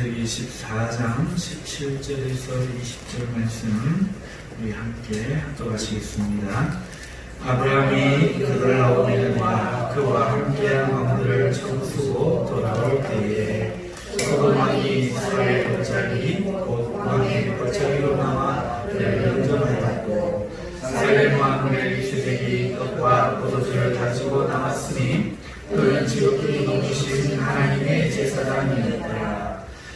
창세기 14장 17절에서 20절 말씀 우리 함께 합독하시겠습니다. 아브라함이 그를 어머니가 그와 함께한 왕들을 청수고 돌아올 때에 소돔왕이 이스라엘 골짜기 곧 왕의 골짜기로 나와 그를 영접해봤고 살렘 왕 멜기세덱이 떡과 포도주를 가지고 나왔으니 그는 지극히 높으신 하나님의 제사장이었더라.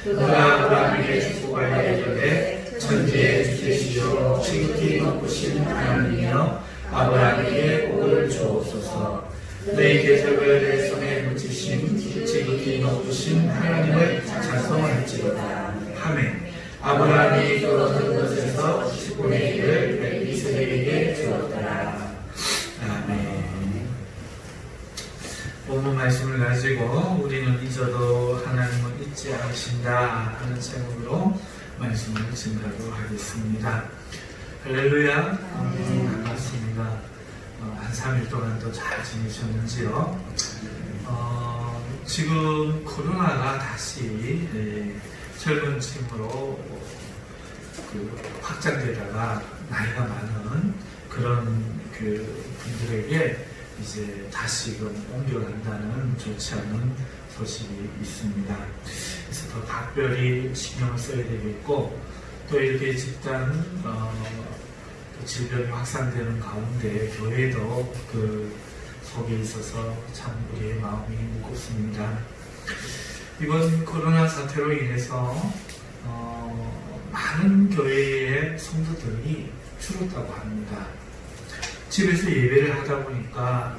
그가 아브라함에게 축복하여 이르되 천지의 주제시요 지극히 높으신 하나님이여 아브라함에게 복을 주옵소서. 내 계적을 내 손에 묻히신 지극히 높으신 하나님을 찬송할지로다 하매 아브라함이 그 얻은 것에서 10분의 1을 멜기세덱에게 주었더라. 아멘. 본문 말씀을 가지고 우리는 잊어도 하나님은 잊지 않으신다 하는 제목으로 말씀을 증가로 하겠습니다. 할렐루야. 반갑습니다. 한 3일 동안 또 잘 지내셨는지요? 지금 코로나가 다시 젊은 층으로 확장되다가 나이가 많은 그런 분들에게 이제 다시금 옮겨간다는 좋지 않은 소식이 있습니다. 그래서 더 각별히 신경을 써야 되겠고, 또 이렇게 집단 질병이 확산되는 가운데 교회도 그 속에 있어서 참 우리의 마음이 무겁습니다. 이번 코로나 사태로 인해서 많은 교회의 성도들이 줄었다고 합니다. 집에서 예배를 하다 보니까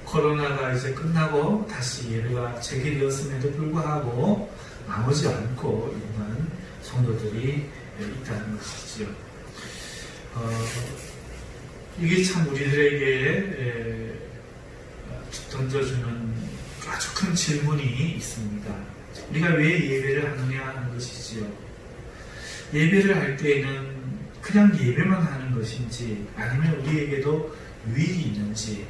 코로나가 이제 끝나고 다시 예배가 재개되었음에도 불구하고 나오지 않고 있는 성도들이 있다는 것이지요. 이게 참 우리들에게 던져주는 아주 큰 질문이 있습니다. 우리가 왜 예배를 하느냐 하는 것이지요. 예배를 할 때에는 그냥 예배만 하는 것인지 아니면 우리에게도 유익이 있는지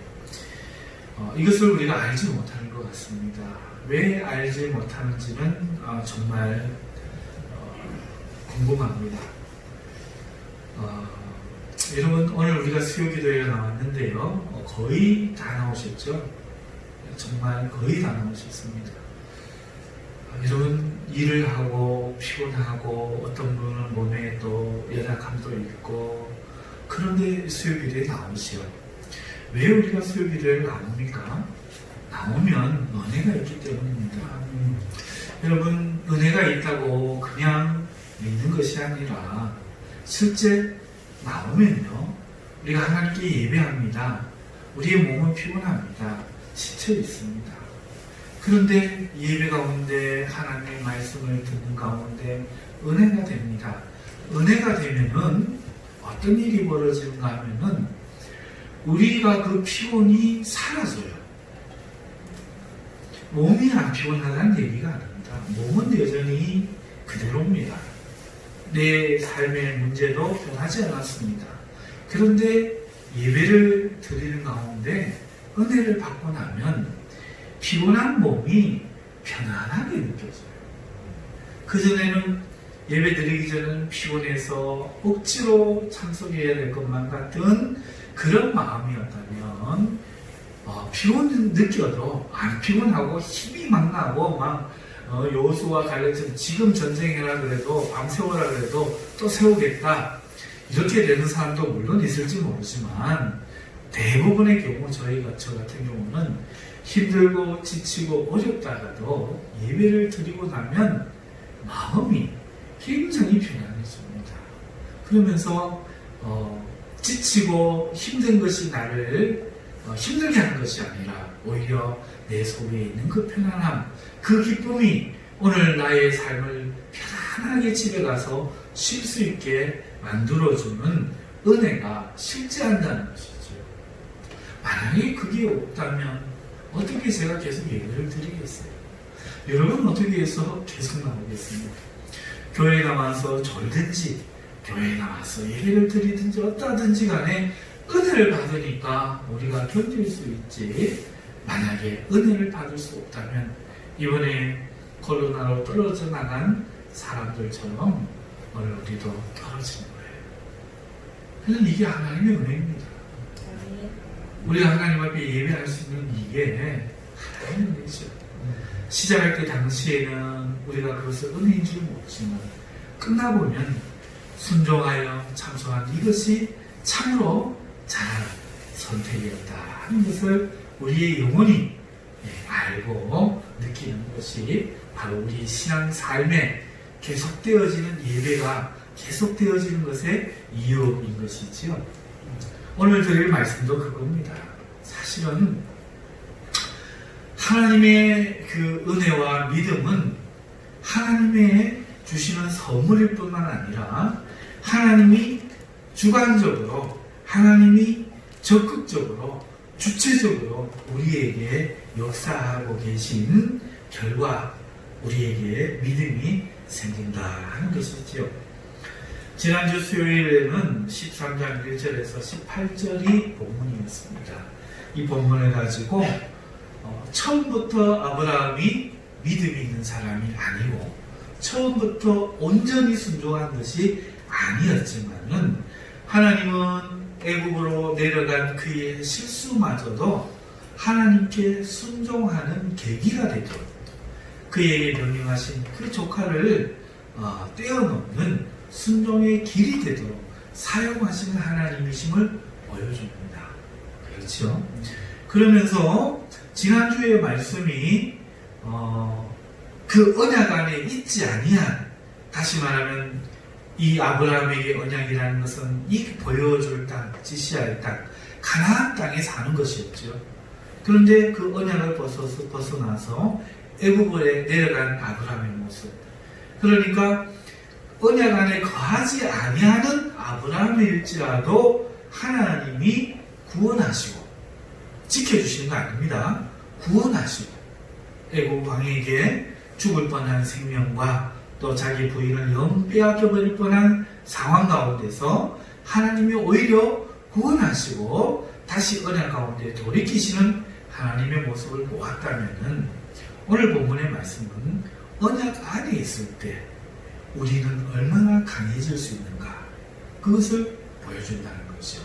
이것을 우리가 알지 못하는 것 같습니다. 왜 알지 못하는지는 정말 궁금합니다. 여러분, 오늘 우리가 수요기도에 나왔는데요. 거의 다 나오셨죠? 정말 거의 다 나오셨습니다. 여러분, 일을 하고 피곤하고 어떤 분은 몸에 또 연약함도 있고 그런데 수요기도에 나오시오. 왜 우리가 수요기도에 나옵니까? 나오면 은혜가 있기 때문입니다. 여러분, 은혜가 있다고 그냥 믿는 것이 아니라 실제 나오면요, 우리가 하나님께 예배합니다. 우리의 몸은 피곤합니다. 지쳐 있습니다. 그런데 예배 가운데 하나님의 말씀을 듣는 가운데 은혜가 됩니다. 은혜가 되면은 어떤 일이 벌어지는가 하면은 우리가 그 피곤이 사라져요. 몸이 안 피곤하다는 얘기가 아닙니다. 몸은 여전히 그대로입니다. 내 삶의 문제도 변하지 않았습니다. 그런데 예배를 드리는 가운데 은혜를 받고 나면 피곤한 몸이 편안하게 느껴져요. 그전에는 예배 드리기 전에는 피곤해서 억지로 참석해야 될 것만 같은 그런 마음이었다면 피곤 느껴도 안 피곤하고 힘이 막 나고 여호수아와 갈렙처럼 지금 전쟁해라 그래도 밤새워라 그래도 또 세우겠다 이렇게 되는 사람도 물론 있을지 모르지만 대부분의 경우 저 같은 경우는 힘들고 지치고 어렵다가도 예배를 드리고 나면 마음이 굉장히 편안해집니다. 그러면서 지치고 힘든 것이 나를 힘들게 하는 것이 아니라 오히려 내 속에 있는 그 편안함, 그 기쁨이 오늘 나의 삶을 편안하게 집에 가서 쉴 수 있게 만들어주는 은혜가 실제한다는 것이죠. 만약에 그게 없다면 어떻게 제가 계속 예배를 드리겠어요? 여러분 어떻게 해서 계속 나오겠습니까? 교회에 나와서 졸든지 교회에 나와서 예배를 드리든지 어떠하든지 간에 은혜를 받으니까 우리가 견딜 수 있지, 만약에 은혜를 받을 수 없다면 이번에 코로나로 떨어져 나간 사람들처럼 오늘 우리도 떨어지는 거예요. 그냥 이게 하나님의 은혜입니다. 우리가 하나님 앞에 예배할 수 있는 이게 하나님의 은혜죠. 시작할 때 당시에는 우리가 그것을 은혜인 줄 모르지만 끝나보면 순종하여 참소한 이것이 참으로 잘한 선택이었다 하는 것을 우리의 영혼이 알고 느끼는 것이 바로 우리 신앙 삶에 계속되어지는 예배가 계속되어지는 것의 이유인 것이지요. 오늘 드릴 말씀도 그겁니다. 사실은 하나님의 그 은혜와 믿음은 하나님의 주시는 선물일 뿐만 아니라 하나님이 주관적으로, 하나님이 적극적으로, 주체적으로 우리에게 역사하고 계신 결과 우리에게 믿음이 생긴다 하는 것이지요. 지난주 수요일에는 13장 1절에서 18절이 본문이었습니다. 이 본문을 가지고 처음부터 아브라함이 믿음이 있는 사람이 아니고 처음부터 온전히 순종한 것이 아니었지만은 하나님은 애굽으로 내려간 그의 실수마저도 하나님께 순종하는 계기가 되도록 그에게 명령하신 그 조카를 떼어놓는 순종의 길이 되도록 사용하시는 하나님이심을 보여줍니다. 그렇죠? 그러면서 지난주의 말씀이 그 언약 안에 있지 아니한, 다시 말하면 이 아브라함에게 언약이라는 것은 이 보여줄 땅, 지시할 땅, 가나안 땅에 사는 것이었죠. 그런데 그 언약을 벗어나서 애굽에 내려간 아브라함의 모습, 그러니까 언약 안에 거하지 아니하는 아브라함일지라도 하나님이 구원하시고 지켜주시는 거 아닙니다. 구원하시고 애굽 왕에게 죽을 뻔한 생명과 또 자기 부인을 영 빼앗겨버릴 뻔한 상황 가운데서 하나님이 오히려 구원하시고 다시 언약 가운데 돌이키시는 하나님의 모습을 보았다면 오늘 본문의 말씀은 언약 안에 있을 때 우리는 얼마나 강해질 수 있는가, 그것을 보여준다는 거죠.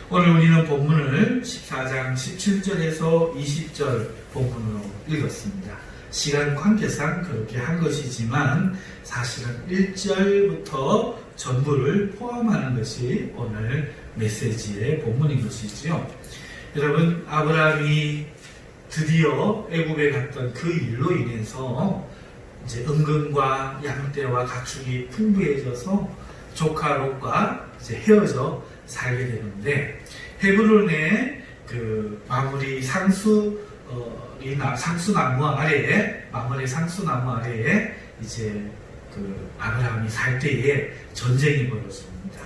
오늘 우리는 본문을 14장 17절에서 20절 본문으로 읽었습니다. 시간 관계상 그렇게 한 것이지만 사실은 1절부터 전부를 포함하는 것이 오늘 메시지의 본문인 것이지요. 여러분, 아브라함이 드디어 애굽에 갔던 그 일로 인해서 이제 은금과 양떼와 가축이 풍부해져서 조카 롯과 이제 헤어져 살게 되는데, 헤브론의 그 마무리 상수나무 아래에, 마무리 상수나무 아래에 이제 그 아브라함이 살 때에 전쟁이 벌어집니다.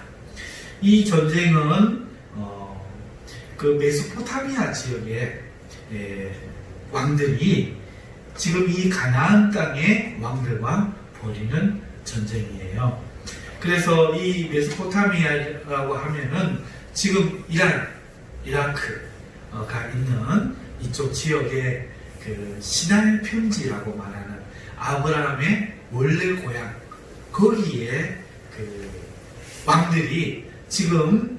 이 전쟁은 그 메소포타미아 지역의 왕들이 지금 이 가나안 땅의 왕들과 벌이는 전쟁이에요. 그래서 이 메소포타미아라고 하면은 지금 이란, 이라크가 있는 이쪽 지역의 그 시나이 평지라고 말하는 아브라함의 원래 고향, 거기에 그 왕들이 지금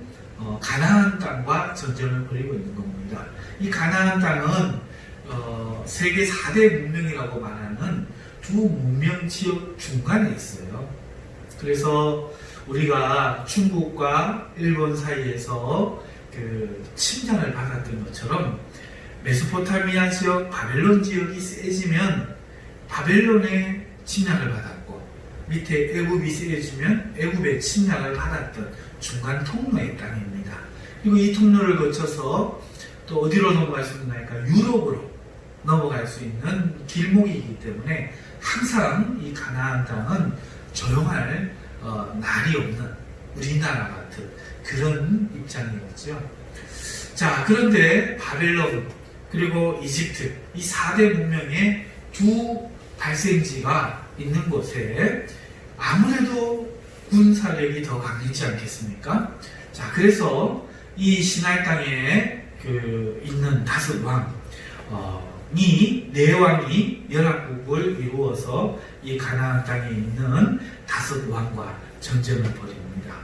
가나안 땅과 전쟁을 벌이고 있는 겁니다. 이 가나안 땅은 세계 4대 문명이라고 말하는 두 문명 지역 중간에 있어요. 그래서 우리가 중국과 일본 사이에서 그 침략을 받았던 것처럼 메소포타미아 지역, 바벨론 지역이 세지면 바벨론의 침략을 받았고, 밑에 애굽이 세지면 애굽의 침략을 받았던 중간 통로의 땅입니다. 그리고 이 통로를 거쳐서 또 어디로 넘어갈 수 있나니까 유럽으로 넘어갈 수 있는 길목이기 때문에 항상 이 가나안 땅은 조용할 날이 없는 우리나라 같은 그런 입장이었죠. 자, 그런데 바벨론 그리고 이집트, 이 4대 문명의 두 발생지가 있는 곳에 아무래도 군사력이 더 강했지 않겠습니까? 자, 그래서 이 시나이 땅에 있는 다섯 왕, 네 왕이 연합국을 이루어서 이 가나안 땅에 있는 다섯 왕과 전쟁을 벌입니다.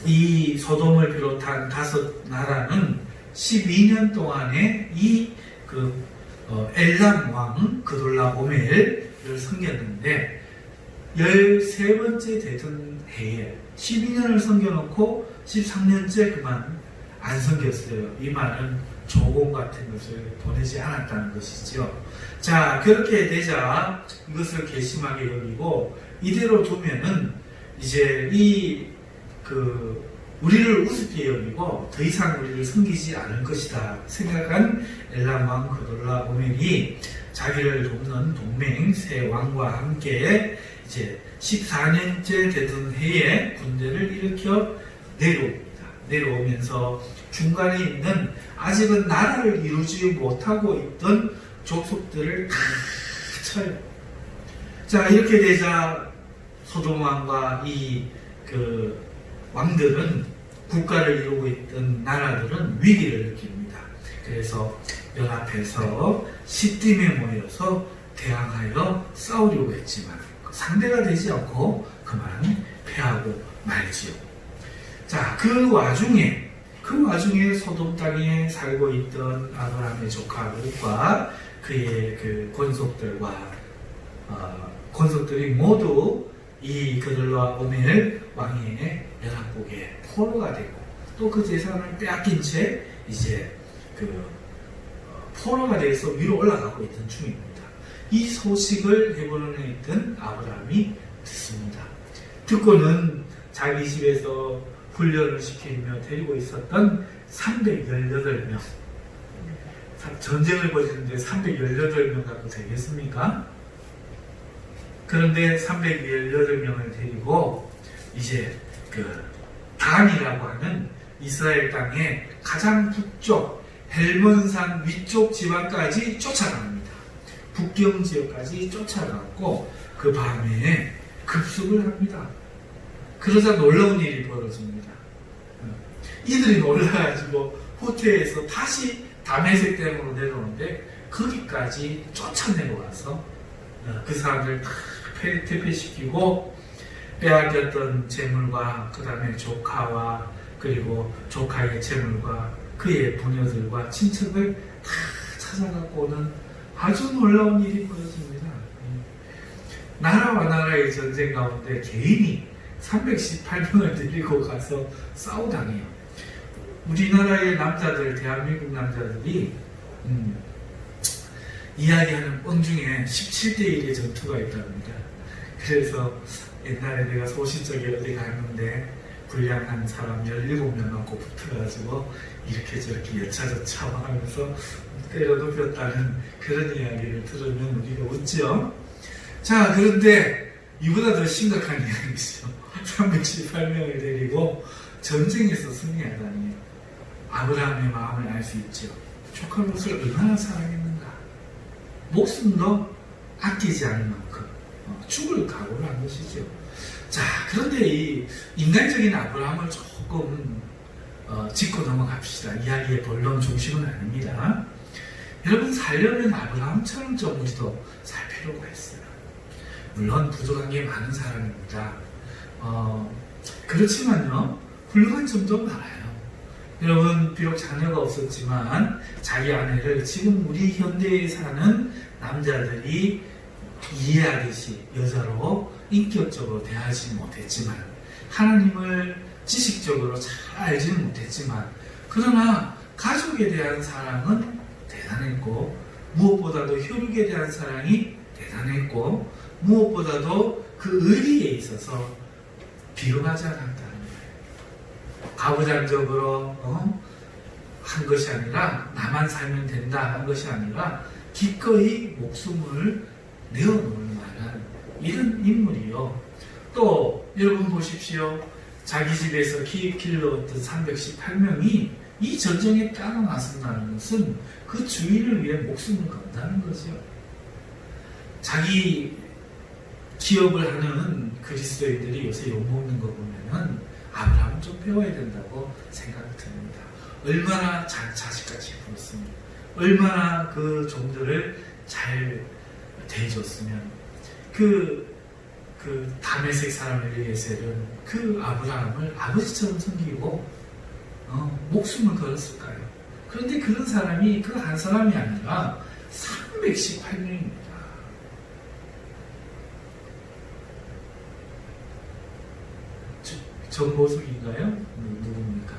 이 소돔을 비롯한 다섯 나라는 12년 동안에 엘람 왕 그돌라오멜을 섬겼는데 13번째 되던 해에 12년을 섬겨놓고 13년째 그만 안 섬겼어요. 이 말은 조공 같은 것을 보내지 않았다는 것이죠. 자, 그렇게 되자 이것을 괘씸하게 여기고 이대로 두면은 이제 우리를 우습게 여기고 더 이상 우리를 섬기지 않을 것이다 생각한 엘람 왕 그돌라오멜이 자기를 돕는 동맹 세 왕과 함께 이제 14년째 되던 해에 군대를 일으켜 내려옵니다. 내려오면서 중간에 있는 아직은 나라를 이루지 못하고 있던 족속들을 다 쳐요. 자, 이렇게 되자 소돔 왕과 왕들은 국가를 이루고 있던 나라들은 위기를 느낍니다. 그래서 연합해서 시딤에 모여서 대항하여 싸우려고 했지만 상대가 되지 않고 그만 패하고 말지요. 자, 그 와중에 소돔 땅에 살고 있던 아브라함의 조카 롯과 그의 권속들이 모두 이 그돌라오멜 왕의 연합국의 포로가 되고 또 그 재산을 빼앗긴 채 이제 포로가 돼서 위로 올라가고 있던 중입니다. 이 소식을 헤브론에 있던 아브라함이 듣습니다. 듣고는 자기 집에서 훈련을 시키며 데리고 있었던 318명, 전쟁을 벌이는데 318명 갖고 되겠습니까? 그런데 318명을 데리고 이제 단이라고 하는 이스라엘 땅의 가장 북쪽 헬몬산 위쪽 지방까지 쫓아갑니다. 북경 지역까지 쫓아갔고 그 밤에 급습을 합니다. 그러자 놀라운 일이 벌어집니다. 이들이 놀라가지고 호텔에서 다시 다메섹 댐으로 내려오는데 거기까지 쫓아내고 와서 그 사람들 다 퇴폐시키고 빼앗겼던 재물과 그 다음에 조카와 그리고 조카의 재물과 그의 부녀들과 친척을 다 찾아가고 오는 아주 놀라운 일이 벌어집니다. 나라와 나라의 전쟁 가운데 개인이 318명을 데리고 가서 싸우다니요. 우리나라의 남자들, 대한민국 남자들이 이야기하는 뻥 중에 17대1의 전투가 있답니다. 그래서 옛날에 내가 소시적에 어디 갔는데 불량한 사람 17명 갖고 붙어가지고 이렇게 저렇게 여차저차 하면서 때려 눕혔다는 그런 이야기를 들으면 우리가 웃죠. 자, 그런데 이보다 더 심각한 이야기죠. 318명을 데리고 전쟁에서 승리하다니 아브라함의 마음을 알 수 있죠. 조카 롯을 얼마나 사랑했는가. 목숨도 아끼지 않을 만큼 죽을 각오를 한 것이죠. 자, 그런데 이 인간적인 아브라함을 조금 짚고 넘어갑시다. 이야기의 본론 중심은 아닙니다. 여러분, 살려면 아브라함처럼 좀 우리도 살 필요가 있어요. 물론 부족한 게 많은 사람입니다. 그렇지만요, 훌륭한 점도 많아요. 여러분, 비록 자녀가 없었지만 자기 아내를 지금 우리 현대에 사는 남자들이 이해하듯이 여자로 인격적으로 대하지 못했지만, 하나님을 지식적으로 잘 알지는 못했지만, 그러나 가족에 대한 사랑은 대단했고, 무엇보다도 혈육에 대한 사랑이 대단했고, 무엇보다도 그 의리에 있어서 비겁하지 않았다는 거예요. 가부장적으로 한 것이 아니라, 나만 살면 된다 한 것이 아니라 기꺼이 목숨을 내어놓을 만한 이런 인물이요. 또 여러분 보십시오. 자기 집에서 길러왔던 318명이 이 전쟁에 따라 나선다는 것은 그 주인을 위해 목숨을 건다는 거죠. 자기 기업을 하는 그리스도인들이 요새 욕먹는 거 보면은 아브라함은 좀 배워야 된다고 생각이 듭니다. 얼마나 자식같이 굴었습니다. 얼마나 그 종들을 잘 대해줬으면 그 다메섹 사람을 엘리에셀은 그 아브라함을 아버지처럼 섬기고 목숨을 걸었을까요? 그런데 그런 사람이 그 한 사람이 아니라 318명입니다. 정보석인가요? 누굽니까?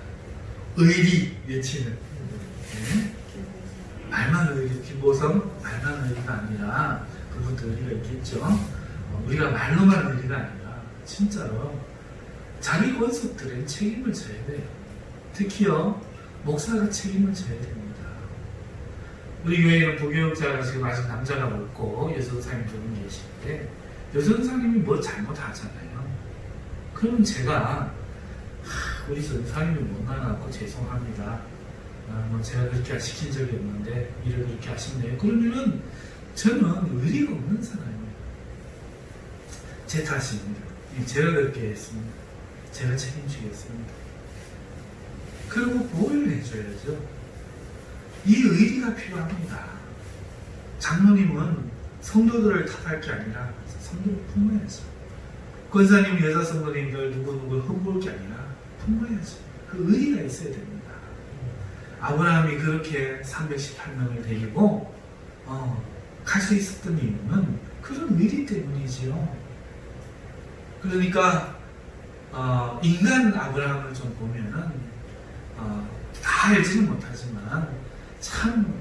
의리 외치는. 네? 말만 의리, 김보성 말만 의리가 아니라 그분도 의리가 있겠죠. 우리가 말로만 의리가 아니라 진짜로 자기 권속들은 책임을 져야 돼요. 특히요 목사가 책임을 져야 됩니다. 우리 교회에는 부교육자가 지금 아직 남자가 없고 여전사님 두 분 계시는데 여전사님이 뭐 잘못하잖아요. 그러면 제가 우리 전사님이 못 나가고 죄송합니다. 뭐 제가 그렇게 시킨 적이 없는데 일을 그렇게 하시네요. 그러면은 저는 의리가 없는 사람이에요. 제 탓입니다. 제가 그렇게 했습니다. 제가 책임지겠습니다. 그리고 뭘 해줘야죠? 이 의리가 필요합니다. 장로님은 성도들을 탓할 게 아니라 성도를 품어야죠. 권사님, 여자 성도님들 누구누구 흠볼 게 아니라 품어야죠. 그 의리가 있어야 됩니다. 아브라함이 그렇게 318명을 데리고 갈 수 있었던 이유는 그런 의리 때문이지요. 그러니까 인간 아브라함을 좀 보면은 다 알지는 못하지만 참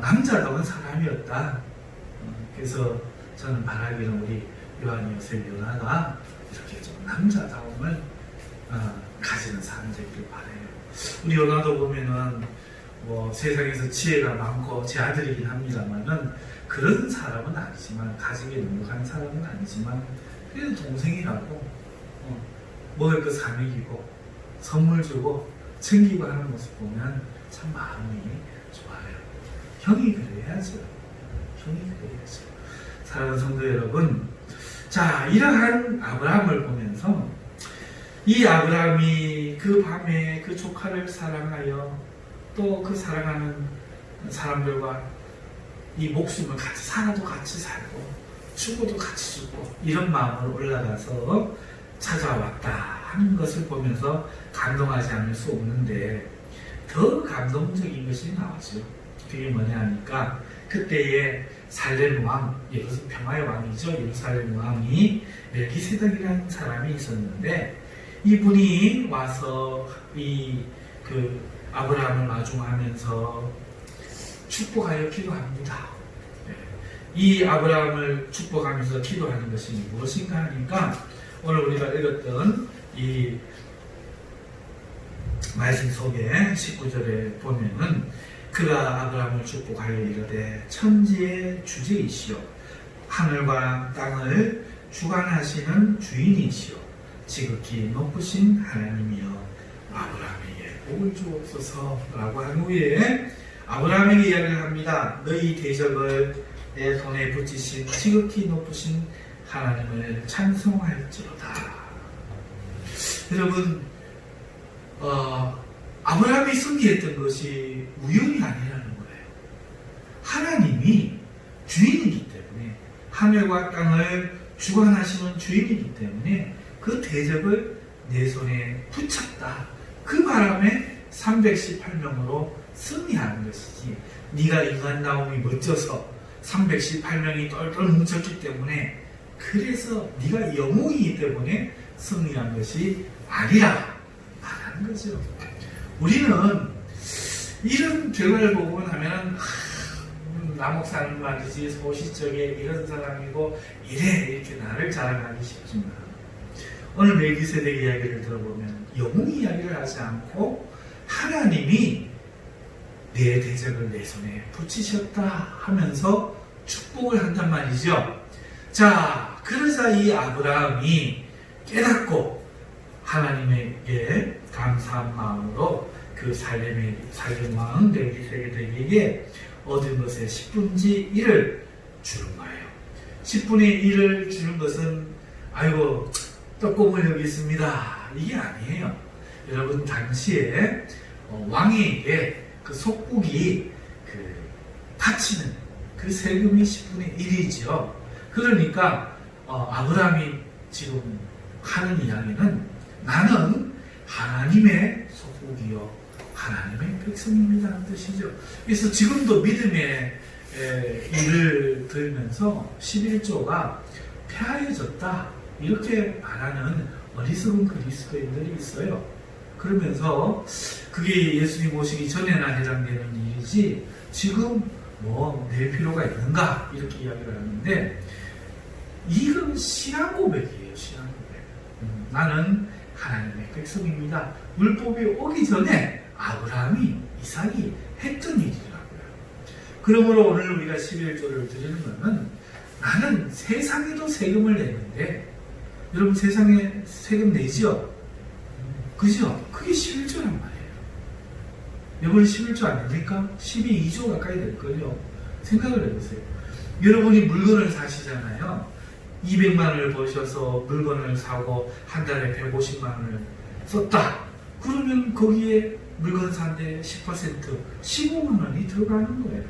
남자다운 사람이었다. 그래서 저는 바라기는 우리 요한 요셉 요나가 이렇게 좀 남자다움을 가지는 사람 되기를 바라요. 우리 요나도 보면은 뭐 세상에서 지혜가 많고 제 아들이긴 합니다만은 그런 사람은 아니지만 가지게 능력한 사람은 아니지만 그래도 동생이라고 먹을 거 사먹이고 선물 주고 챙기고 하는 모습 보면 참 마음이 좋아요. 형이 그래야죠. 형이 그래야죠. 사랑하는 성도 여러분, 자, 이러한 아브라함을 보면서 이 아브라함이 그 밤에 그 조카를 사랑하여 또 그 사랑하는 사람들과 이 목숨을 같이 살아도 같이 살고 죽어도 같이 죽고 이런 마음으로 올라가서 찾아왔다 하는 것을 보면서 감동하지 않을 수 없는데 더 감동적인 것이 나오죠. 그게 뭐냐 하니까 그때의 살렘 왕, 예루살렘 평화의 왕이죠. 예루살렘 왕이 멜기세덱이라는 사람이 있었는데 이분이 와서 그 아브라함을 마중하면서 축복하여 기도합니다. 이 아브라함을 축복하면서 기도하는 것이 무엇인가 하니까 오늘 우리가 읽었던 이 말씀 속에 19절에 보면은 그가 아브라함을 축복하여 이르되 천지의 주제이시오 하늘과 땅을 주관하시는 주인이시오 지극히 높으신 하나님이여 아브라함에게 복을 주옵소서 라고 한 후에 아브라함에게 이야기를 합니다. 너희 대적을 내 손에 붙이신 지극히 높으신 하나님을 찬송할지로다. 여러분 아브라함이 승리했던 것이 우연이 아니라는 거예요. 하나님이 주인이기 때문에 하늘과 땅을 주관하시는 주인이기 때문에 그 대적을 내 손에 붙였다. 그 바람에 318명으로 승리하는 것이지 네가 인간다움이 멋져서 318명이 똘똘 뭉쳤기 때문에 그래서 네가 영웅이기 때문에 승리한 것이 아니라 말하는 거죠. 우리는 이런 결과를 보고 나면 남옥사는 말이지 소시적에 이런 사람이고 이래 이렇게 나를 자랑하기 쉽지만 오늘 멜기세덱 이야기를 들어보면 영웅 이야기를 하지 않고 하나님이 내 대적을 내 손에 붙이셨다 하면서 축복을 한단 말이죠. 자, 그러자 이 아브라함이 깨닫고 하나님에게 감사한 마음으로 그 살렘 왕 멜기세덱에게 얻은 것의 10분의 1을 주는 거예요. 10분의 1을 주는 것은 아이고 떡고물 여기 있습니다. 이게 아니에요. 여러분 당시에 왕에게 그 속국이 바치는 그 세금이 10분의 1이죠. 그러니까 아브라함이 지금 하는 이야기는 나는 하나님의 속국이요 하나님의 백성입니다 하는 뜻이죠. 그래서 지금도 믿음의 일을 들면서 11조가 폐하여졌다 이렇게 말하는 어리석은 그리스도인들이 있어요. 그러면서 그게 예수님 오시기 전에나 해당되는 일이지 지금 뭐 낼 필요가 있는가 이렇게 이야기를 하는데 이건 신앙 고백이에요. 신앙 고백. 나는 하나님의 백성입니다. 율법이 오기 전에 아브라함이 이삭이 했던 일이라고요. 그러므로 오늘 우리가 11조를 드리는 것은 나는 세상에도 세금을 내는데 여러분 세상에 세금 내죠? 그죠? 그게 11조란 말이에요. 이번에 11조 안 됩니까? 12조 가까이 될걸요. 생각을 해보세요. 여러분이 물건을 사시잖아요. 200만 원을 버셔서 물건을 사고 한 달에 150만 원을 썼다. 그러면 거기에 물건 산데 10% 15만 원이 들어가는 거예요.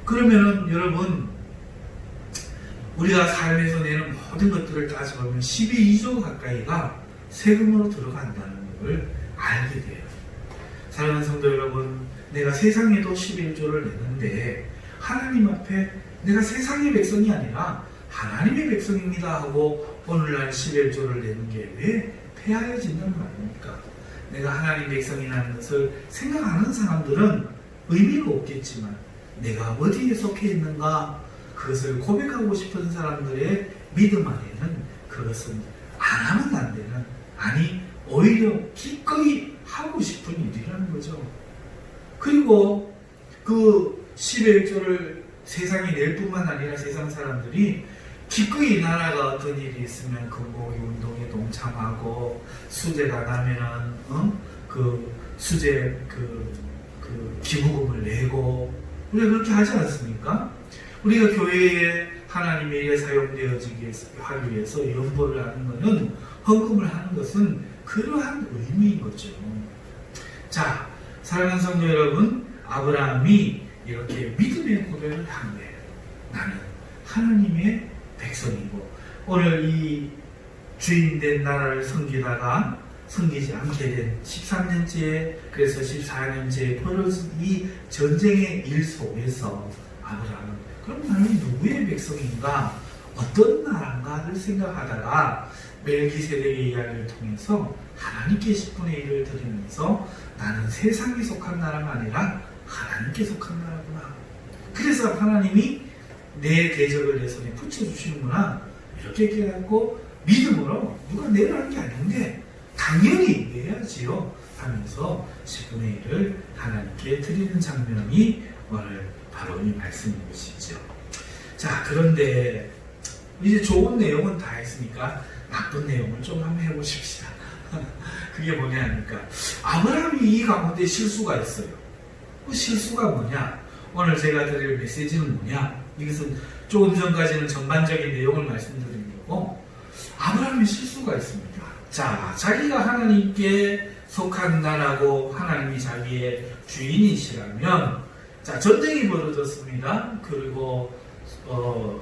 그러면은 여러분 우리가 삶에서 내는 모든 것들을 따져보면 12조 가까이가 세금으로 들어간다는 걸 알게 돼요. 사랑하는 성도 여러분, 내가 세상에도 11조를 내는데 하나님 앞에 내가 세상의 백성이 아니라 하나님의 백성입니다 하고 오늘날 11조를 내는 게 왜 폐하여진다는 말입니까? 내가 하나님 백성이라는 것을 생각하는 사람들은 의미가 없겠지만 내가 어디에 속해 있는가 그것을 고백하고 싶은 사람들의 믿음 안에는 그것은 안 하면 안 되는, 아니 오히려 기꺼이 하고 싶은 일이라는 거죠. 그리고 그 11조를 세상에 낼 뿐만 아니라 세상 사람들이 기꺼이 나라가 어떤 일이 있으면 금고기 운동에 동참하고 수재가 나면은 그 수재 그 기부금을 내고 우리가 그렇게 하지 않습니까? 우리가 교회에 하나님의 일에 사용되어지기 하기 위해서 연보를 하는 것은 헌금을 하는 것은 그러한 의미인 거죠. 자, 사랑하는 성도 여러분, 아브라함이 이렇게 믿음의 고백을 한 거예요. 나는 하나님의 백성이고 오늘 이 주인된 나라를 섬기다가 섬기지 않게 된 13년째 그래서 14년째 벌어진 이 전쟁의 일 속에서 아브라함은 그럼 나는 누구의 백성인가 어떤 나라인가를 생각하다가 멜기세덱의 이야기를 통해서 하나님께 10분의 1을 드리면서 나는 세상에 속한 나라가 아니라 하나님께 속한 나라구나. 그래서 하나님이 내 대적을 내 손에 붙여주시는구나. 이렇게 깨닫고 믿음으로 누가 내라는 게 아닌데 당연히 내야지요 하면서 10분의 1을 하나님께 드리는 장면이 오늘 바로 이 말씀인 것이죠. 자, 그런데 이제 좋은 내용은 다 했으니까 나쁜 내용을 좀 한번 해보십시다. 그게 뭐냐 하니까 아브라함이 이 가운데 실수가 있어요. 그 실수가 뭐냐? 오늘 제가 드릴 메시지는 뭐냐? 이것은 조금 전까지는 전반적인 내용을 말씀드린 거고 아브라함이 실수가 있습니다. 자, 자기가 하나님께 속한 나라고 하나님이 자기의 주인이시라면 자, 전쟁이 벌어졌습니다. 그리고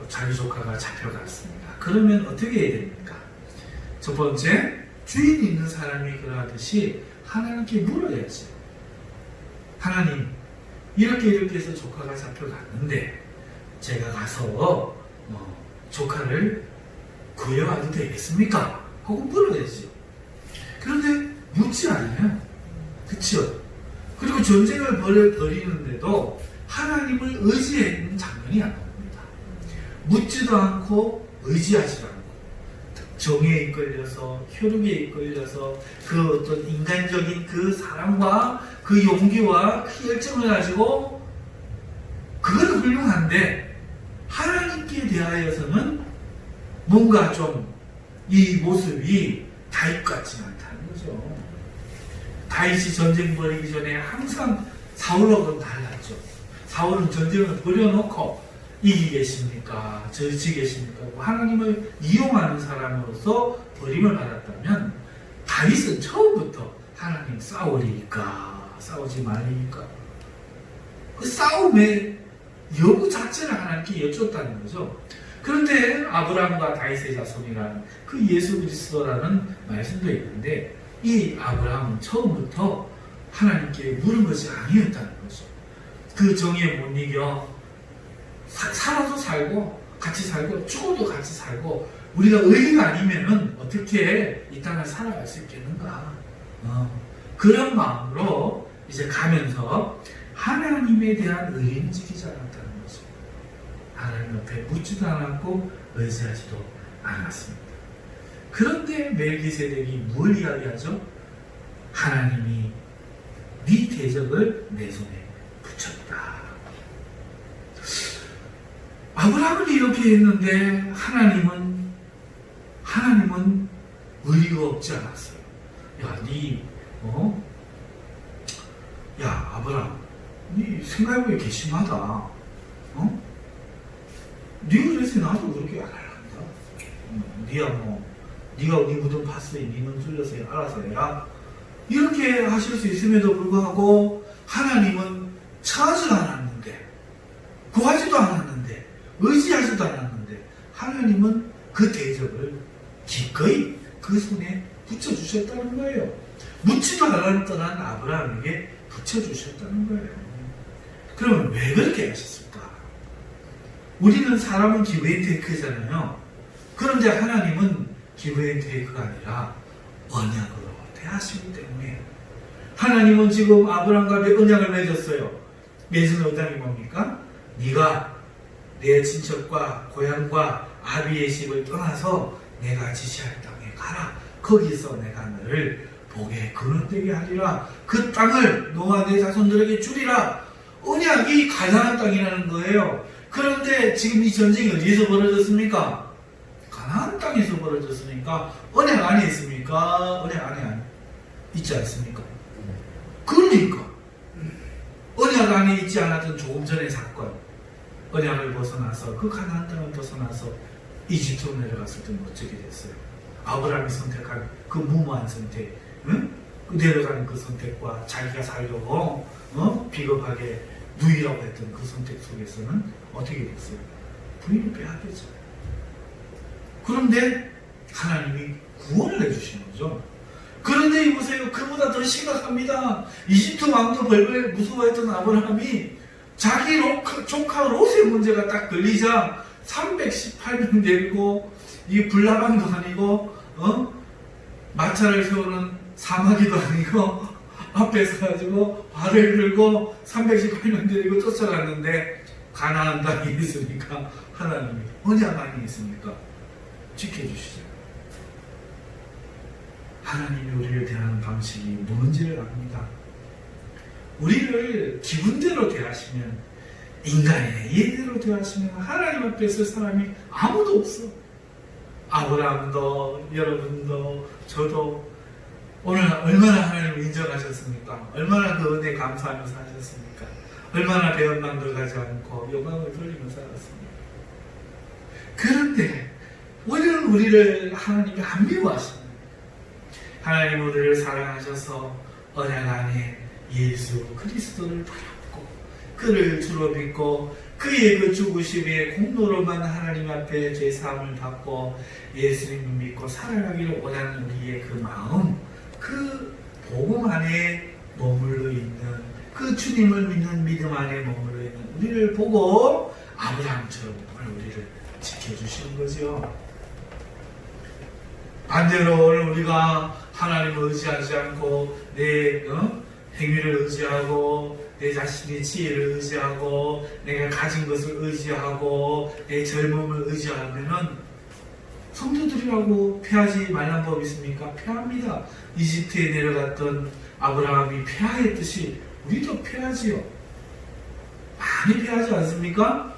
자기 조카가 잡혀갔습니다. 그러면 어떻게 해야 됩니까? 첫 번째, 주인 있는 사람이 그러하듯이 하나님께 물어야죠. 하나님, 이렇게 해서 조카가 잡혀갔는데 제가 가서 조카를 구해와도 되겠습니까? 하고 물어야죠. 그런데 묻지 않아요. 그렇죠? 그리고 전쟁을 벌이는데도 하나님을 의지하는 장면이 안 나옵니다. 묻지도 않고 의지하지도 않고 정에 이끌려서 혈육에 이끌려서 그 어떤 인간적인 그 사랑과 그 용기와 그 열정을 가지고 그건 훌륭한데 하나님께 대하여서는 뭔가 좀 이 모습이 다윗 같지는 않다는 거죠. 다윗이 전쟁 벌이기 전에 항상 사울하고는 달랐죠. 사울은 전쟁을 벌여놓고 이기겠습니까? 저지겠습니까? 하나님을 이용하는 사람으로서 버림을 받았다면 다윗은 처음부터 하나님 싸우리까 싸우지 말리니까 그 싸움의 여부 자체를 하나님께 여쭈었다는 거죠. 그런데 아브라함과 다윗의 자손이라는 그 예수 그리스도라는 말씀도 있는데 이 아브라함은 처음부터 하나님께 물은 것이 아니었다는 거죠. 그 정의에 못 이겨 살아도 살고 같이 살고 죽어도 같이 살고 우리가 의리가 아니면은 어떻게 이 땅을 살아갈 수 있겠는가? 그런 마음으로 이제 가면서 하나님에 대한 의리는 지키지 않았다는 거죠. 하나님 옆에 묻지도 않았고 의지하지도 않았습니다. 그런데 멜기세덱이 뭘 이야기하죠? 하나님이 네 대적을 내 손에 붙였다. 아브라함은 이렇게 했는데 하나님은 의리가 없지 않았어요. 야, 아브라함, 네 생각해보니 괘씸하다. 네 그래서 나도 그렇게 안 할란다. 네가 네 무덤 팠으니 네는 뚫려서 알아서 해라. 이렇게 하실 수 있음에도 불구하고 하나님은 처하지도 않았는데, 구하지도 않았는데, 의지하지도 않았는데 하나님은 그 대적을 기꺼이 그 손에 붙여주셨다는 거예요. 묻지도 않았던 아브라함에게 붙여주셨다는 거예요. 그러면 왜 그렇게 하셨을까? 우리는 사람은 기브앤테이크잖아요. 그런데 하나님은 기브앤테이크가 아니라 언약으로 대하시기 때문에 하나님은 지금 아브라함과 언약을 맺었어요. 맺은 언약이 뭡니까? 네가 내 친척과 고향과 아비의 집을 떠나서 내가 지시할 땅에 가라. 거기서 내가 너를 복에 거듭되게 하리라. 그 땅을 너와 내 자손들에게 주리라. 언약이 가나안 땅이라는 거예요. 그런데 지금 이 전쟁이 어디에서 벌어졌습니까? 가나안 땅에서 벌어졌으니까 언약 안에 있습니까? 언약 안에 있지 않습니까? 그러니까 언약 안에 있지 않았던 조금 전의 사건, 언약을 벗어나서 그 가나안 땅을 벗어나서 이집트로 내려갔을 때 어떻게 됐어요? 아브라함이 선택한 그 무모한 선택, 내려가는 그 선택과 자기가 살려고 비겁하게 누이라고 했던 그 선택 속에서는 어떻게 됐어요? 부인을 빼앗겼죠. 그런데 하나님이 구원을 해주신 거죠. 그런데 이보세요. 그보다 더 심각합니다. 이집트 왕도 벌벌 무서워했던 아브라함이 자기 조카 롯의 문제가 딱 걸리자 318명 데리고 이 불나방도 아니고 마차를 세우는 사마귀도 아니고 앞에 서가지고 발을 들고 318명 데리고 쫓아갔는데 가나안 땅이 있으니까 하나님이 언약 안에 있으니까 지켜주시죠. 하나님이 우리를 대하는 방식이 뭔지를 압니다. 우리를 기분대로 대하시면, 인간의 예대로 대하시면 하나님 앞에 설 사람이 아무도 없어. 아브라함도 여러분도 저도 오늘 얼마나 하나님을 인정하셨습니까? 얼마나 그 은혜에 감사하면서 하셨습니까? 얼마나 배은망들 가지 않고 영광을 돌리면서 살았습니까? 그런데 오늘 우리를 하나님이 안 미워하십니다. 하나님 우리를 사랑하셔서 언약 안에 예수 그리스도를 바라보고 그를 주로 믿고 그의 그 죽으심의 공로로만 하나님 앞에 죄사함을 받고 예수님을 믿고 살아가기를 원하는 우리의 그 마음, 그 복음 안에 머물러 있는 그 주님을 믿는 믿음 안에 머물러 있는 우리를 보고 아브라함처럼 오늘 우리를 지켜주시는 거죠. 반대로 오늘 우리가 하나님을 의지하지 않고 내 행위를 의지하고 내 자신의 지혜를 의지하고 내가 가진 것을 의지하고 내 젊음을 의지하면은 성도들이라고 패하지 말란 법 있습니까? 패합니다. 이집트에 내려갔던 아브라함이 패하였듯이 우리도 패하지요. 많이 패하지 않습니까?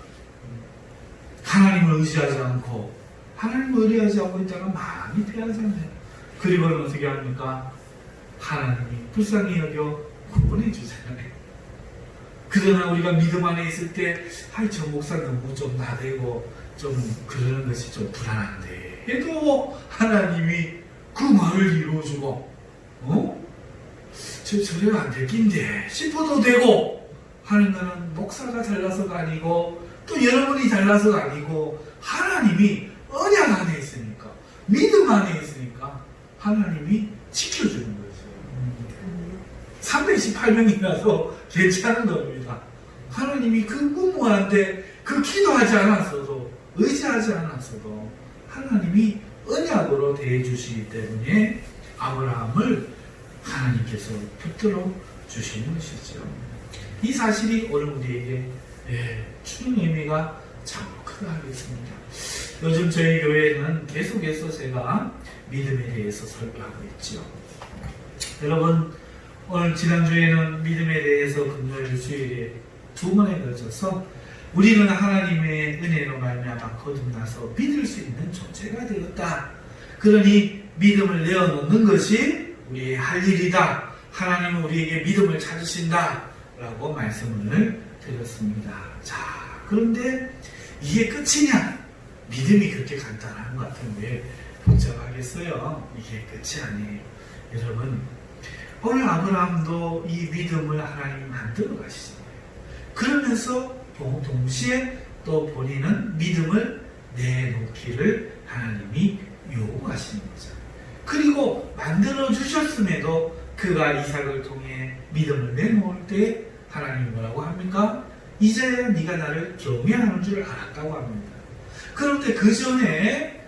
하나님을 의지하지 않고 하나님을 의뢰하지 않고 있다가 많이 패하잖아요. 그리고는 어떻게 합니까? 하나님이 불쌍히 여겨 구원해 주잖아요. 그러나 우리가 믿음 안에 있을 때 저 목사 너무 좀 나대고 좀 그러는 것이 좀 불안한데 해도 하나님이 그 말을 이루어주고 저래가 안 될 낀데 싶어도 되고 하는 것은 목사가 잘나서가 아니고 또 여러분이 잘나서가 아니고 하나님이 언약 안에 있으니까 믿음 안에 있으니까 하나님이 지켜주는 거죠. 318명이라서 괜찮은 겁니다. 하나님이 그 무모한데 그 기도하지 않았어도 의지하지 않았어도 하나님이 언약으로 대해주시기 때문에 아브라함을 하나님께서 붙들어 주시는 것이죠. 이 사실이 오늘 우리에게 주는 의미가 참 크다 하겠습니다. 요즘 저희 교회는 계속해서 제가 믿음에 대해서 설교하고 있죠. 여러분, 오늘 지난주에는 믿음에 대해서 금요일 주일에 2번에 걸쳐서 우리는 하나님의 은혜로 말미암아 거듭나서 믿을 수 있는 존재가 되었다. 그러니 믿음을 내어놓는 것이 우리의 할 일이다. 하나님은 우리에게 믿음을 찾으신다. 라고 말씀을 드렸습니다. 자, 그런데 이게 끝이냐? 믿음이 그렇게 간단한 것 같은데 복잡하겠어요. 이게 끝이 아니에요. 여러분, 오늘 아브라함도 이 믿음을 하나님이 만들어 가시잖아요. 그러면서 동시에 또 본인은 믿음을 내놓기를 하나님이 요구하시는 거죠. 그리고 만들어 주셨음에도 그가 이삭을 통해 믿음을 내놓을 때 하나님이 뭐라고 합니까? 이제야 네가 나를 경외하는 줄 알았다고 합니다. 그런데 그 전에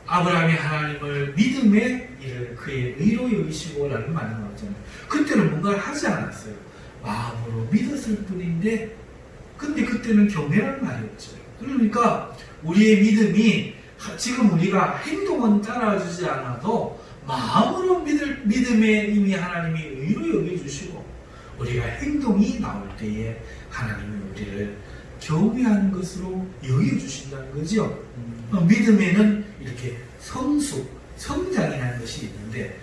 아브라함이 하나님을 믿음의 일을 그의 의로 여기시고 라는 말이 나왔잖아요. 그때는 뭔가를 하지 않았어요. 마음으로 믿었을 뿐인데 근데 그때는 경외라는 말이 없죠. 그러니까 우리의 믿음이 지금 우리가 행동은 따라주지 않아도 마음으로 믿음에 이미 하나님이 의로 여겨주시고 우리가 행동이 나올 때에 하나님이 우리를 경외하는 것으로 여겨주신다는 거죠. 믿음에는 이렇게 성장이라는 것이 있는데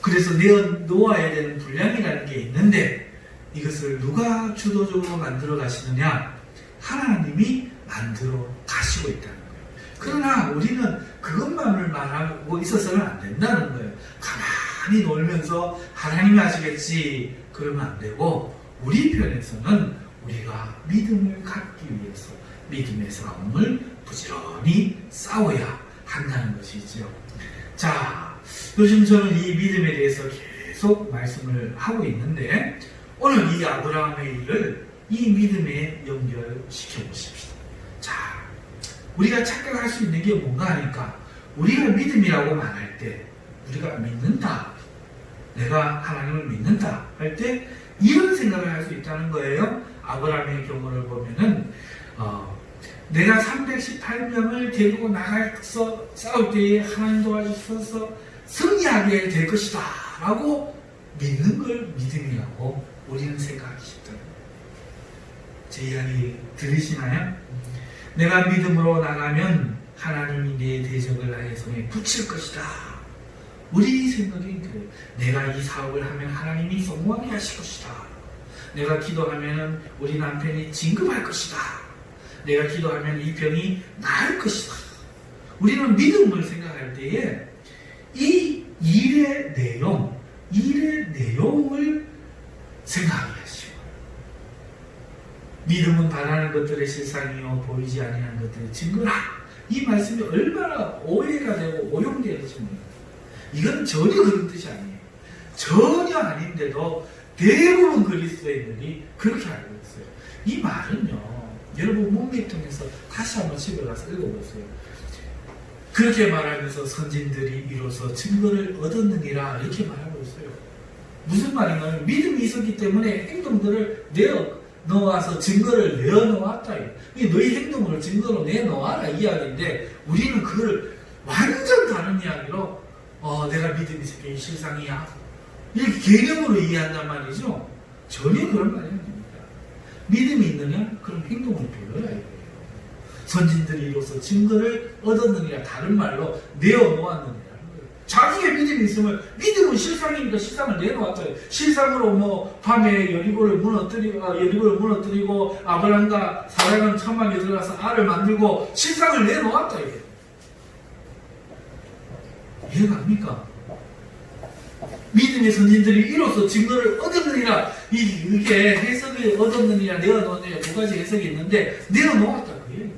그래서 내어놓아야 되는 분량이라는 게 있는데 이것을 누가 주도적으로 만들어 가시느냐? 하나님이 만들어 가시고 있다는 거예요. 그러나 우리는 그것만을 말하고 있어서는 안 된다는 거예요. 가만히 놀면서 하나님이 하시겠지 그러면 안 되고 우리 편에서는 우리가 믿음을 갖기 위해서 믿음의 싸움을 부지런히 싸워야 한다는 것이죠. 자, 요즘 저는 이 믿음에 대해서 계속 말씀을 하고 있는데 오늘 이 아브라함의 일을 이 믿음에 연결시켜 보십시다. 자, 우리가 착각할 수 있는 게 뭔가 하니까 우리가 믿음이라고 말할 때 우리가 믿는다. 내가 하나님을 믿는다 할 때 이런 생각을 할 수 있다는 거예요. 아브라함의 경우를 보면은 내가 318명을 데리고 나가서 싸울 때에 하나님 도와주셔서 승리하게 될 것이다 라고 믿는 걸 믿음이라고 우리는 생각하기 쉽다. 제 이야기 들으시나요? 내가 믿음으로 나가면 하나님이 내 대적을 나의 손에 붙일 것이다. 우리 생각이 그래요. 내가 이 사업을 하면 하나님이 성공하게 하실 것이다. 내가 기도하면 우리 남편이 진급할 것이다. 내가 기도하면 이 병이 나을 것이다. 우리는 믿음을 생각할 때에 이 일의 내용을 생각하게 하시고 믿음은 바라는 것들의 실상이요 보이지 아니하는 것들의 증거라. 이 말씀이 얼마나 오해가 되고 오용되는지 모릅니다. 이건 전혀 그런 뜻이 아니에요. 전혀 아닌데도 대부분 그리스도인들이 그렇게 알고 있어요. 이 말은요. 여러분 문맥통해서 다시 한번 집에 가서 읽어보세요. 그렇게 말하면서 선진들이 이로써 증거를 얻었느니라 이렇게 말하고 있어요. 무슨 말인가요? 믿음이 있었기 때문에 행동들을 내어놓아서 증거를 내어놓았다. 너희 행동을 증거로 내놓아라 이야기인데 우리는 그걸 완전 다른 이야기로 내가 믿음이 있었기 실상이야 이렇게 개념으로 이해한단 말이죠. 전혀 그런 말이 아닙니다. 믿음이 있느냐? 그럼 행동을 보여라 이거예요. 선진들이 이로써 증거를 얻었느니라 다른 말로 내어놓았느니라. 자기의 믿음이 있으면 믿음은 실상이니까 실상을 내놓았다. 실상으로 밤에 여리고를 무너뜨리고 아브람과 사라는 천막에 들어가서 알을 만들고 실상을 내놓았다 이게. 이해가 갑니까? 믿음의 선진들이 이로써 증거를 얻었느니라. 이게 해석을 얻었느니라 내어놓느니라 두 가지 해석이 있는데 내어놓았다 그래요.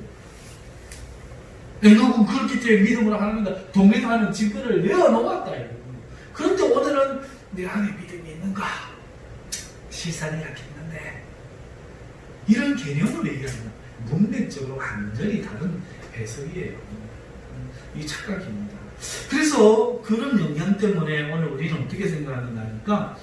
에녹은 그렇기 때문에 믿음으로 하나님과 동행하는 증거를 내어놓았다. 그런데 오늘은 내 안에 믿음이 있는가? 실상이 약했는데 이런 개념을 얘기하면 문맥적으로 완전히 다른 해석이에요. 이 착각입니다. 그래서 그런 영향 때문에 오늘 우리는 어떻게 생각하는가 하니까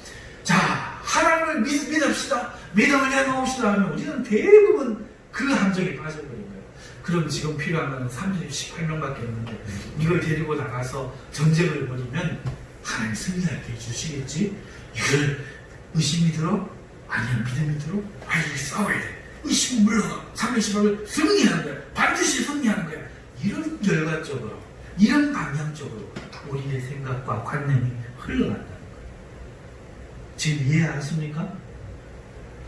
자 하나님을 믿읍시다. 믿음을 내놓읍시다 하면 우리는 대부분 그 함정에 빠져버린 거예요. 그럼 지금 필요한 건 38명밖에 없는데 이걸 데리고 나가서 전쟁을 벌이면 하나님 승리하게 해주시겠지? 이걸 의심이 들어? 아니야 믿음이 들어? 이거 싸워야 돼. 의심은 물러가. 318을 승리하는 거야. 반드시 승리하는 거야. 이런 결과적으로 이런 방향적으로 우리의 생각과 관념이 흘러간다는 거예요. 지금 이해하십니까?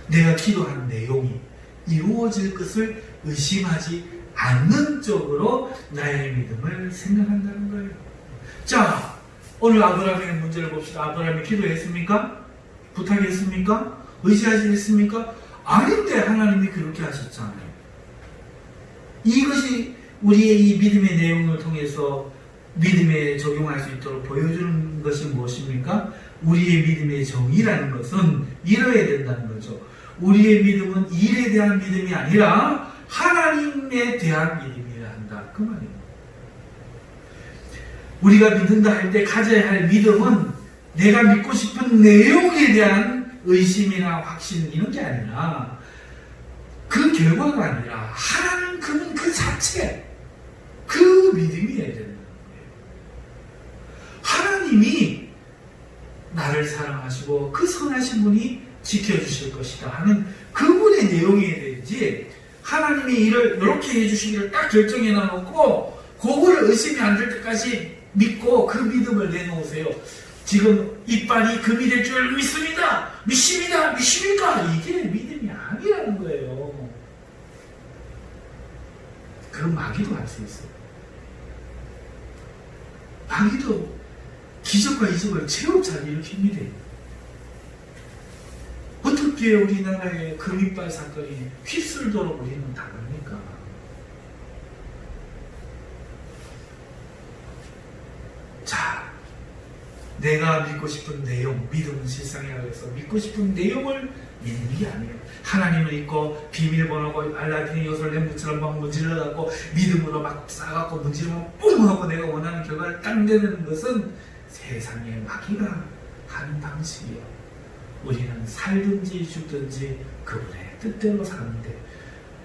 내가 기도한 내용이 이루어질 것을 의심하지 않는 쪽으로 나의 믿음을 생각한다는 거예요. 자, 오늘 아브라함의 문제를 봅시다. 아브라함이 기도했습니까? 부탁했습니까? 의지하지 했습니까? 아닌데 하나님이 그렇게 하셨잖아요. 이것이 우리의 이 믿음의 내용을 통해서 믿음에 적용할 수 있도록 보여주는 것이 무엇입니까? 우리의 믿음의 정의라는 것은 이뤄야 된다는 거죠. 우리의 믿음은 일에 대한 믿음이 아니라 하나님에 대한 믿음이라 한다. 그 말이에요. 우리가 믿는다 할 때 가져야 할 믿음은 내가 믿고 싶은 내용에 대한 의심이나 확신 이런 게 아니라 그 결과가 아니라 하나님 그분 그 자체 그 믿음이어야 된다는 거예요. 하나님이 나를 사랑하시고 그 선하신 분이 지켜주실 것이다 하는 그분의 내용이어야 되지 하나님이 일을 이렇게 해주시기를 딱 결정해 놔놓고 그거를 의심이 안 될 때까지 믿고 그 믿음을 내놓으세요. 지금 이빨이 금이 될 줄 믿습니다. 믿습니다. 믿습니까? 이게 믿음이 아니라는 거예요. 그건 마귀도 할 수 있어요. 마귀도 기적과 이적을 체험잘 일으킵니다. 어떻게 우리나라의 금이빨 사건이 휩쓸도록 우리는 당합니까? 자, 내가 믿고 싶은 내용, 믿음은 실상이라고 해서 믿고 싶은 내용을 믿는 게 아니에요. 하나님을 믿고 비밀번호고 알라딘의 요소를 램프처럼 막 문질러갖고 믿음으로 막 싸갖고 문지르면 뿡 하고 내가 원하는 결과를 딱 내는 것은 세상의 마귀가 하는 방식이에요. 우리는 살든지 죽든지 그분의 뜻대로 사는데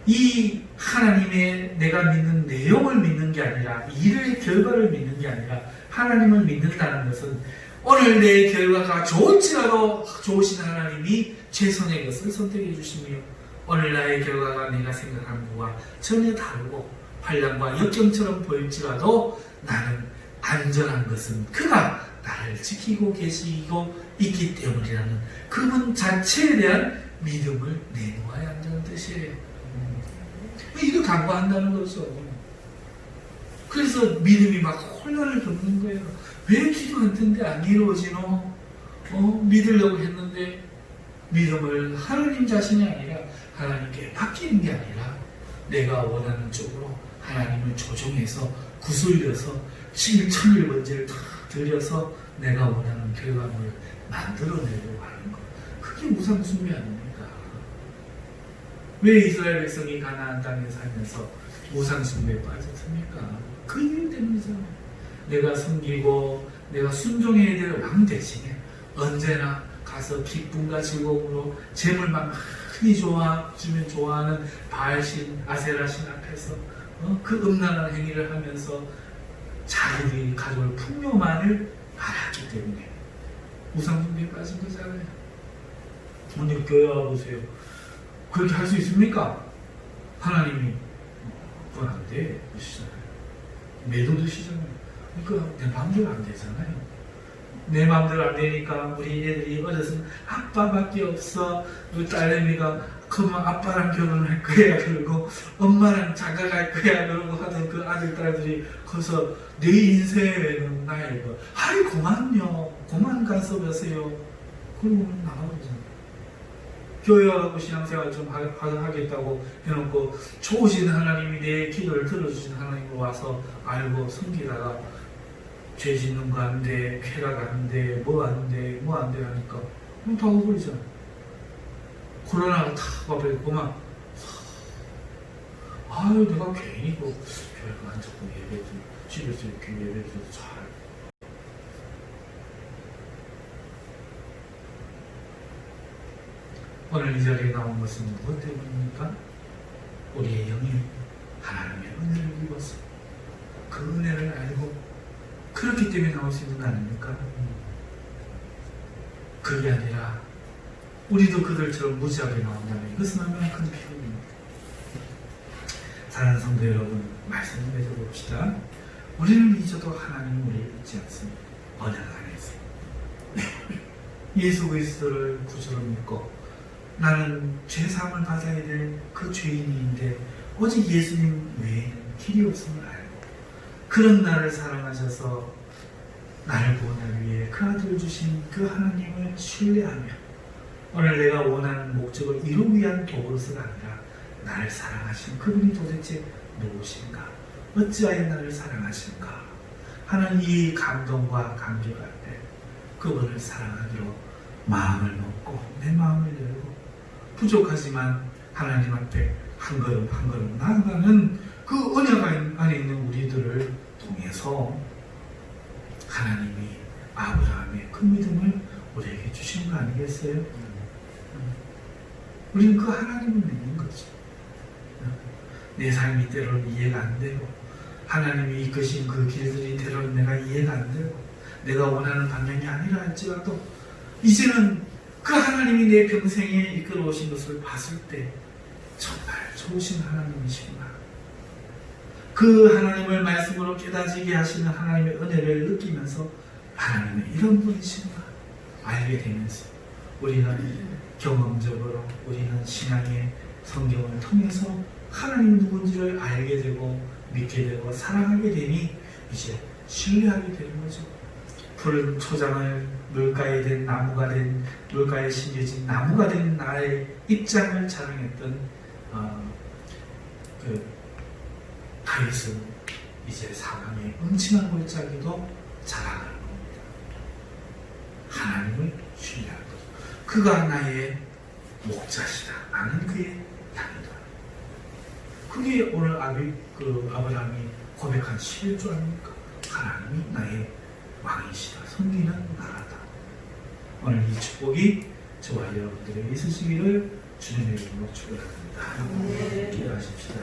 이 하나님의 내가 믿는 내용을 믿는 게 아니라 일의 결과를 믿는 게 아니라 하나님을 믿는다는 것은 오늘 내 결과가 좋을지라도 좋으신 하나님이 최선의 것을 선택해 주시며 오늘 나의 결과가 내가 생각한 것과 전혀 다르고 환난과 역경처럼 보일지라도 나는 안전한 것은 그가 나를 지키고 계시고 있기 때문이라는 그분 자체에 대한 믿음을 내놓아야 한다는 뜻이에요. 이거 강구한다는 거죠. 그래서 믿음이 막 혼란을 겪는 거예요. 왜 기도했는데 안 이루어지노? 믿으려고 했는데 믿음을 하나님 자신이 아니라 하나님께 맡기는 게 아니라 내가 원하는 쪽으로 하나님을 조정해서 구슬려서 천일 번제를 다 드려서 내가 원하는 결과물을 만들어내려고 하는 것. 그게 무상숭배 아닙니까? 왜 이스라엘 백성이 가나안 땅에 살면서 우상숭배에 빠졌습니까? 그 이유 때문이잖아요. 내가 섬기고 내가 순종해야 될 왕 대신에 언제나 가서 기쁨과 즐거움으로 재물만 많이 주면 좋아하는 바알신, 아세라신 앞에서 그 음란한 행위를 하면서 자기들이 가져올 풍요만을 알았기 때문에 우상숭배에 빠진 거잖아요. 오늘 교회 와보세요. 그렇게 할 수 있습니까? 하나님이 그건 안 돼. 드시잖아요. 매도 드시잖아요. 그러니까 내 마음대로 안 되잖아요. 내 마음대로 안 되니까 우리 애들이 어려서는 아빠밖에 없어. 우리 딸내미가 그러면 아빠랑 결혼할 거야 그러고 엄마랑 장가갈 거야 그러고 하던 그 아들 딸들이 커서 내 인생에는 나의 거 아이 고만요. 고만 가서 써보세요. 그러면 나가보잖아요. 교회 와서 신앙생활 좀 하겠다고 해놓고 좋으신 하나님이 내 기도를 들어주신 하나님으로 와서 알고 섬기다가 죄 짓는 거 안 돼, 쾌락 안 돼, 뭐 안 돼, 뭐 안 돼 하니까 그럼 다 오버리잖아. 코로나가 다 와버렸구만. 아유, 내가 괜히 그 교회가 안 자꾸 예배도 집에서 이렇게 예배도 잘. 오늘 이 자리에 나온 것은 무엇 때문입니까? 우리의 영이 하나님의 은혜를 입어서 그 은혜를 알고 그렇기 때문에 나올 수 있는 거 아닙니까? 그게 아니라 우리도 그들처럼 무지하게 나온다면 이것은 얼마나 큰 비극입니다. 사랑하는 성도 여러분, 말씀을 맺어봅시다. 우리는 잊어도 하나님은 우리를 잊지 않습니다. 언약 안에서 예수 그리스도를 구주로 믿고 나는 죄사함을 받아야 될 그 죄인인데 오직 예수님 외에는 길이 없음을 알고 그런 나를 사랑하셔서 나를 구원하기 위해 그 아들을 주신 그 하나님을 신뢰하며 오늘 내가 원하는 목적을 이루기 위한 도구로서가 아니라 나를 사랑하신 그분이 도대체 누구신가? 어찌하여 나를 사랑하신가? 하는 이 감동과 감격 앞에 그분을 사랑하기로 마음을 먹고 내 마음을 열고 부족하지만 하나님 앞에 한 걸음 한 걸음 나아가는 그 언약 안에 있는 우리들을 통해서 하나님이 아브라함의 그 믿음을 우리에게 주신 거 아니겠어요? 우리는 그 하나님을 믿는 거죠. 내 삶이 때로는 이해가 안 되고 하나님이 이끄신 그 길들이 때로는 내가 이해가 안 되고 내가 원하는 방향이 아니라 할지라도 이제는 그 하나님이 내 평생에 이끌어 오신 것을 봤을 때 정말 좋으신 하나님이시구나. 그 하나님을 말씀으로 깨닫게 하시는 하나님의 은혜를 느끼면서 하나님은 이런 분이시구나 알게 되면서 우리는 경험적으로 우리는 신앙의 성경을 통해서 하나님이 누군지를 알게 되고 믿게 되고 사랑하게 되니 이제 신뢰하게 되는 거죠. 푸른 초장을 물가에 된 나무가 된 물가에 심겨진 나무가 된 나의 입장을 자랑했던 그 다윗은 이제 사방에 음침한 골짜기도 자랑하는 겁니다. 하나님을 신뢰하는 거죠. 그가 나의 목자시다. 나는 그의 양이다. 그게 오늘 아브라함이 고백한 11조 아닙니까? 하나님이 나의 왕이시다. 섬기는 나라다. 오늘 이 축복이 저와 여러분들에게 있으시기를 주님의 이름으로 축원합니다. 기도하십시다.